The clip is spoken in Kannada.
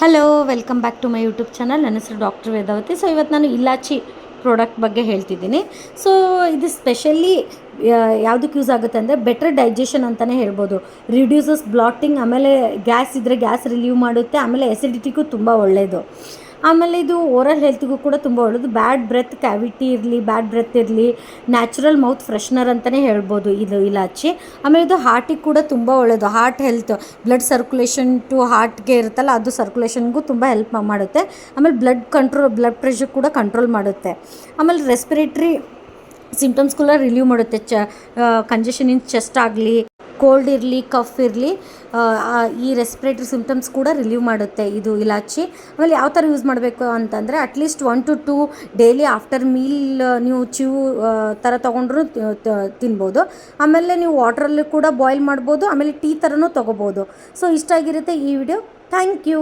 Hello welcome back to my YouTube channel. ನನ್ನ ಹೆಸರು ಡಾಕ್ಟರ್ ವೇದಾವತಿ. ಸೊ ಇವತ್ತು ನಾನು ಇಲಾಚಿ ಪ್ರಾಡಕ್ಟ್ ಬಗ್ಗೆ ಹೇಳ್ತಿದ್ದೀನಿ. ಸೊ ಇದು ಸ್ಪೆಷಲಿ ಯಾವುದಕ್ಕೆ ಯೂಸ್ ಆಗುತ್ತೆ ಅಂದರೆ ಬೆಟರ್ ಡೈಜೆಷನ್ ಅಂತಲೇ ಹೇಳ್ಬೋದು. ರಿಡ್ಯೂಸಸ್ ಬ್ಲಾಟಿಂಗ್, ಆಮೇಲೆ ಗ್ಯಾಸ್ ಇದ್ದರೆ ಗ್ಯಾಸ್ ರಿಲೀವ್ ಮಾಡುತ್ತೆ, ಆಮೇಲೆ ಎಸಿಡಿಟಿಗೂ ತುಂಬ ಒಳ್ಳೆಯದು. ಆಮೇಲೆ ಇದು ಓರಲ್ ಹೆಲ್ತಿಗೂ ಕೂಡ ತುಂಬ ಒಳ್ಳೆಯದು. ಬ್ಯಾಡ್ ಬ್ರೆತ್ ಕ್ಯಾವಿಟಿ ಇರಲಿ, ಬ್ಯಾಡ್ ಬ್ರೆತ್ ಇರಲಿ, ನ್ಯಾಚುರಲ್ ಮೌತ್ ಫ್ರೆಶ್ನರ್ ಅಂತಲೇ ಹೇಳ್ಬೋದು ಇದು ಇಲಾಚಿ. ಆಮೇಲೆ ಇದು ಹಾರ್ಟಿಗೆ ಕೂಡ ತುಂಬ ಒಳ್ಳೆಯದು. Heart health, blood circulation to ಹಾರ್ಟ್ಗೆ ಇರುತ್ತಲ್ಲ, ಅದು ಸರ್ಕ್ಯುಲೇಷನ್ಗೂ ತುಂಬ ಹೆಲ್ಪ್ ಮಾಡುತ್ತೆ. ಆಮೇಲೆ ಬ್ಲಡ್ ಪ್ರೆಷರ್ ಕೂಡ ಕಂಟ್ರೋಲ್ ಮಾಡುತ್ತೆ. ಆಮೇಲೆ ರೆಸ್ಪಿರೇಟ್ರಿ ಸಿಂಪ್ಟಮ್ಸ್ ಕೂಡ ರಿಲೀವ್ ಮಾಡುತ್ತೆ. ಕಂಜೆಷನ್ ಇನ್ ಚೆಸ್ಟ್ ಆಗಲಿ, ಕೋಲ್ಡ್ ಇರಲಿ, ಕಫ್ ಇರಲಿ, ಈ ರೆಸ್ಪಿರೇಟ್ರಿ ಸಿಂಪ್ಟಮ್ಸ್ ಕೂಡ ರಿಲೀವ್ ಮಾಡುತ್ತೆ ಇದು ಇಲಾಚಿ. ಆಮೇಲೆ ಯಾವ ಥರ ಯೂಸ್ ಮಾಡಬೇಕು ಅಂತಂದರೆ at least 1 to 2 daily after meal ನೀವು ಥರ ತೊಗೊಂಡ್ರೂ ತಿನ್ಬೋದು. ಆಮೇಲೆ ನೀವು ವಾಟ್ರಲ್ಲಿ ಕೂಡ ಬಾಯ್ಲ್ ಮಾಡ್ಬೋದು, ಆಮೇಲೆ ಟೀ ಥರನೂ ತೊಗೋಬೋದು. ಸೊ ಇಷ್ಟ ಆಗಿರುತ್ತೆ ಈ ವಿಡಿಯೋ. Thank you.